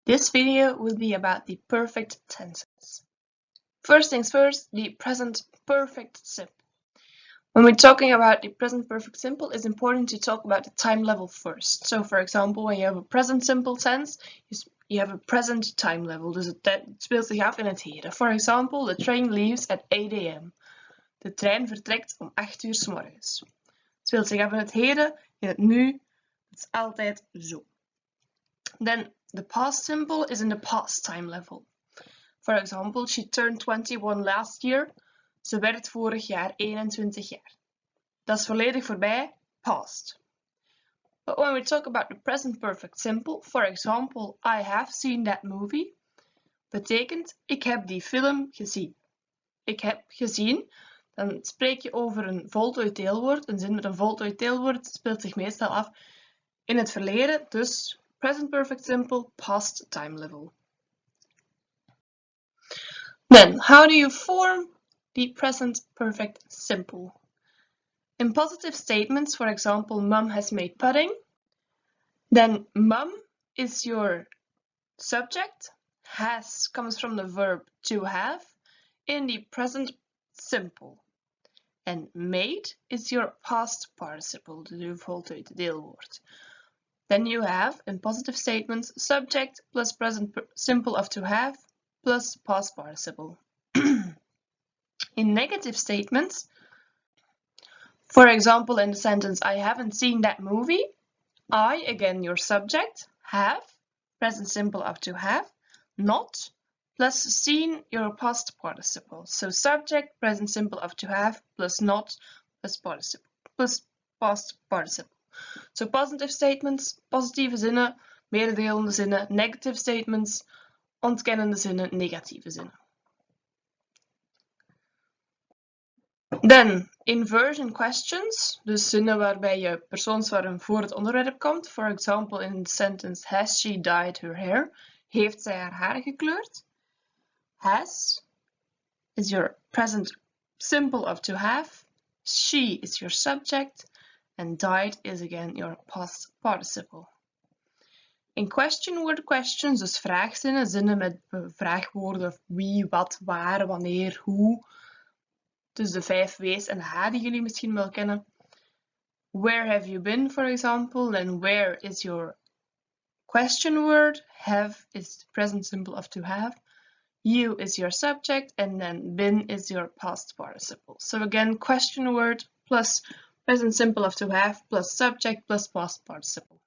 This video will be about the perfect tenses. First things first, the present perfect simple. When we're talking about the present perfect simple, it's important to talk about the time level first. So for example, when you have a present simple tense, you have a present time level. Dus het speelt zich af in het heden. For example, the train leaves at 8 a.m. De trein vertrekt om 8 uur 's morgens. Het speelt zich af in het heden, in het nu. Het is altijd zo. Then the past simple is in the past time level. For example, she turned 21 last year. Ze werd vorig jaar 21 jaar. Dat is volledig voorbij, past. But when we talk about the present perfect simple, for example, I have seen that movie, betekent ik heb die film gezien. Ik heb gezien, dan spreek je over een voltooid deelwoord. Een zin met een voltooid deelwoord speelt zich meestal af in het verleden, dus present perfect simple, past time level. Then, how do you form the present perfect simple? In positive statements, for example, Mum has made pudding, then mum is your subject, has comes from the verb to have in the present simple. And made is your past participle, de voltooid deelwoord. Then you have, in positive statements, subject plus present simple of to have plus past participle. In negative statements, for example, in the sentence, I haven't seen that movie, I, again, your subject, have, present simple of to have, not, plus seen, your past participle. So subject, present simple of to have, plus not, plus participle, plus past participle. So positive statements, positieve zinnen, mededelende zinnen, negative statements, ontkennende zinnen, negatieve zinnen. Then, inversion questions, dus zinnen waarbij je persoonsvorm voor het onderwerp komt. For example, in the sentence, has she dyed her hair? Heeft zij haar haar gekleurd? Has is your present simple of to have. She is your subject. And dyed is again your past participle. In question word questions, dus vraagzinnen, zinnen met vraagwoorden of wie, wat, waar, wanneer, hoe. Dus de 5 W's en de H die jullie misschien wel kennen. Where have you been, for example? Then where is your question word? Have is the present simple of to have. You is your subject, and then been is your past participle. So again, question word plus present simple of to have plus subject plus past participle.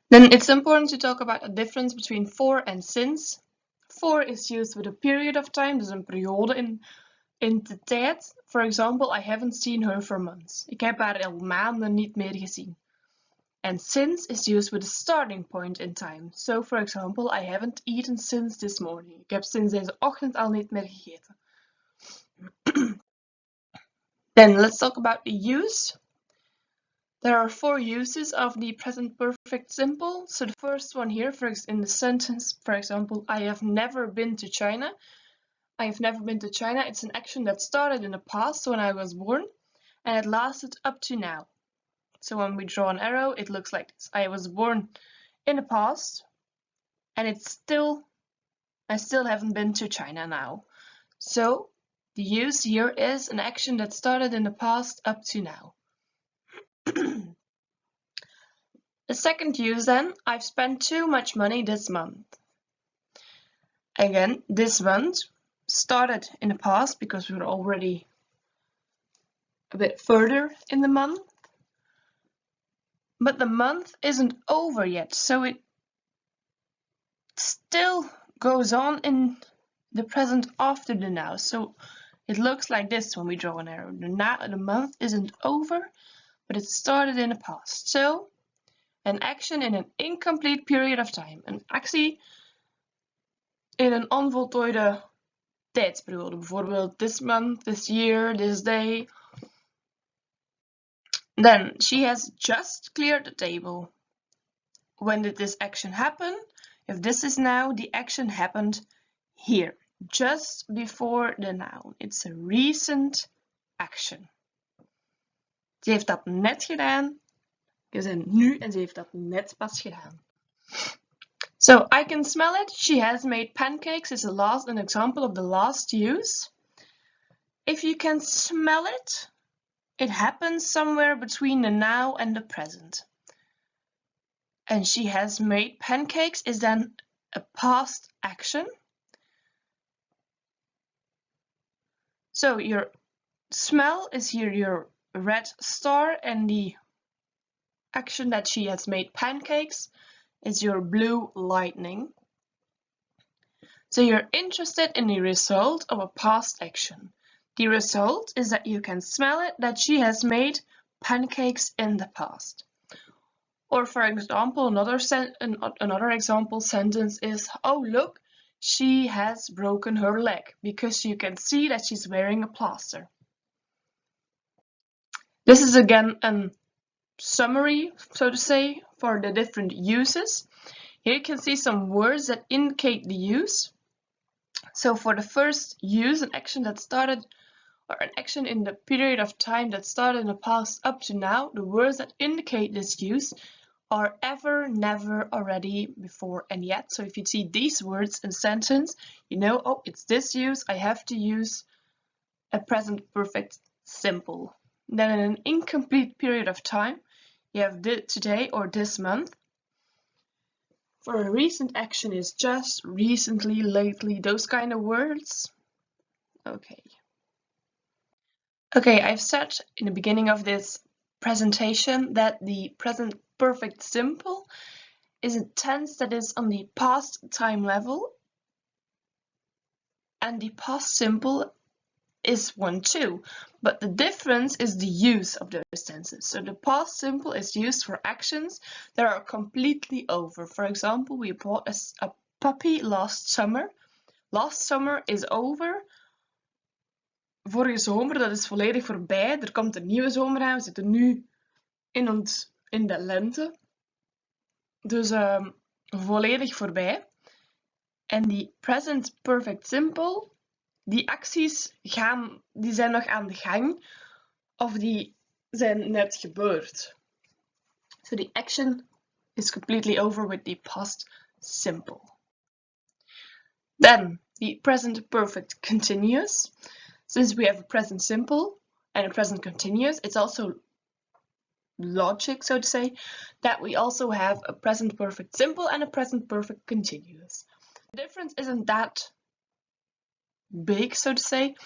Then it's important to talk about a difference between for and since. For is used with a period of time, dus een periode in de tijd. For example, I haven't seen her for months. Ik heb haar al maanden niet meer gezien. And since is used with a starting point in time. So for example, I haven't eaten since this morning. Ik heb sinds deze ochtend al niet meer gegeten. Then let's talk about the use. There are 4 uses of the present perfect simple. So the first one here, in the sentence, for example, I have never been to China. I have never been to China. It's an action that started in the past when I was born and it lasted up to now. So when we draw an arrow, it looks like this. I was born in the past and I still haven't been to China now. So the use here is an action that started in the past up to now. The second use then, I've spent too much money this month. Again, this month started in the past because we were already a bit further in the month. But the month isn't over yet, so it still goes on in the present after the now. So it looks like this when we draw an arrow. The month isn't over, but it started in the past. So, an action in an incomplete period of time. Een actie in een onvoltooide tijdsperiode. Bijvoorbeeld this month, this year, this day. Then, she has just cleared the table. When did this action happen? If this is now, the action happened here. Just before the noun. It's a recent action. Ze heeft dat net gedaan. We zijn nu en ze heeft dat net pas gedaan. So I can smell it. She has made pancakes is an example of the last use. If you can smell it, it happens somewhere between the now and the present. And she has made pancakes is then a past action. So your smell is here your red star, and the action that she has made pancakes is your blue lightning. So you're interested in the result of a past action. The result is that you can smell it, that she has made pancakes in the past. Or for example, another example sentence is, oh look, she has broken her leg, because you can see that she's wearing a plaster. This is again a summary, so to say, for the different uses. Here you can see some words that indicate the use. So for the first use, an action that started, or an action in the period of time that started in the past up to now, the words that indicate this use are ever, never, already, before, and yet. So if you see these words in a sentence, you know, oh, it's this use, I have to use a present perfect simple. Then in an incomplete period of time, you have today or this month. For a recent action is just, recently, lately, those kind of words. Okay. Okay, I've said in the beginning of this presentation that the present perfect simple is a tense that is on the past time level, and the past simple is one too, but the difference is the use of those tenses. So the past simple is used for actions that are completely over. For example, we bought a puppy last summer. Last summer is over. Vorige zomer, dat is volledig voorbij. Er komt een nieuwe zomer aan. We zitten nu in de lente. Dus volledig voorbij. En die present perfect simple, die acties die zijn nog aan de gang of die zijn net gebeurd. So the action is completely over with the past simple. Then the present perfect continuous. Since we have a present simple and a present continuous, it's also logic, so to say, that we also have a present perfect simple and a present perfect continuous. The difference isn't that big, so to say.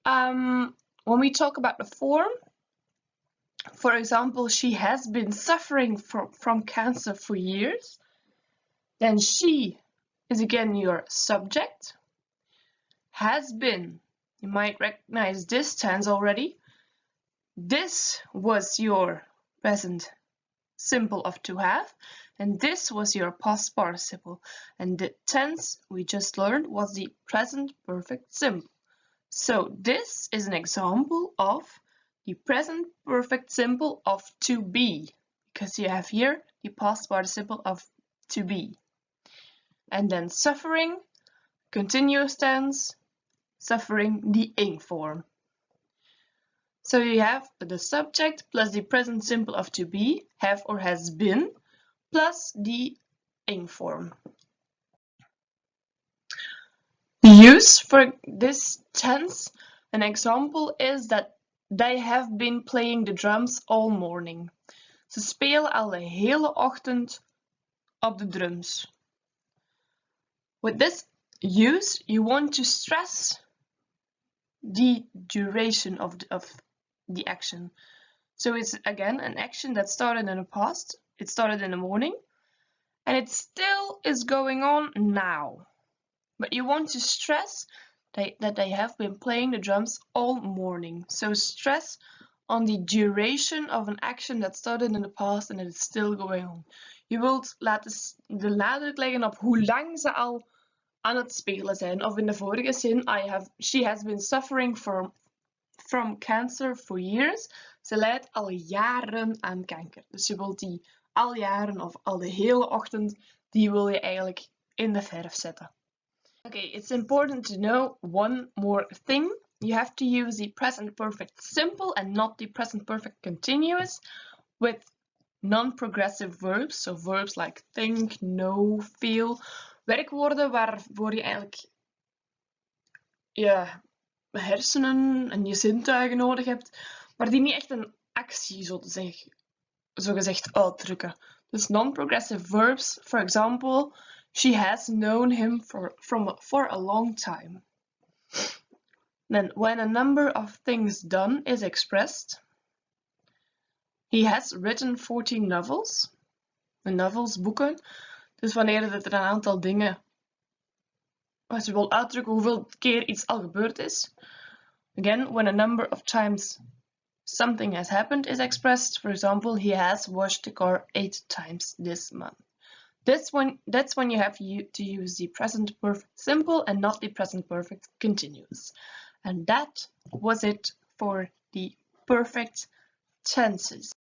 When we talk about the form, for example, she has been suffering from cancer for years, then she is again your subject. Has been, you might recognize this tense already. This was your present simple of to have, and this was your past participle, and the tense we just learned was the present perfect simple. So this is an example of the present perfect simple of to be, because you have here the past participle of to be. And then suffering, continuous tense, suffering, the ing form. So you have the subject plus the present simple of to be, have or has been, plus the ing form. The use for this tense, an example is that they have been playing the drums all morning. Ze spelen al de hele ochtend op de drums. With this use, you want to stress the duration of the action. So it's again an action that started in the past, it started in the morning, and it still is going on now. But you want to stress that they have been playing the drums all morning. So stress on the duration of an action that started in the past and it is still going on. Je wilt de nadruk leggen op hoe lang ze al aan het spelen zijn. Of in de vorige zin, she has been suffering from cancer for years. Ze lijdt al jaren aan kanker. Dus je wilt die al jaren of al de hele ochtend, die wil je eigenlijk in de verf zetten. Okay, it's important to know one more thing. You have to use the present perfect simple and not the present perfect continuous with non-progressive verbs, so verbs like think, know, feel, werkwoorden waarvoor je eigenlijk je hersenen en je zintuigen nodig hebt, maar die niet echt een actie, zogezegd uitdrukken. Dus non-progressive verbs, for example, she has known him for a long time. Then, when a number of things done is expressed, he has written 14 novels. De novels, boeken. Dus wanneer er een aantal dingen, als je wil uitdrukken hoeveel keer iets al gebeurd is. Again, when a number of times something has happened is expressed. For example, he has washed the car 8 times this month. That's when you have to use the present perfect simple and not the present perfect continuous. And that was it for the perfect tenses.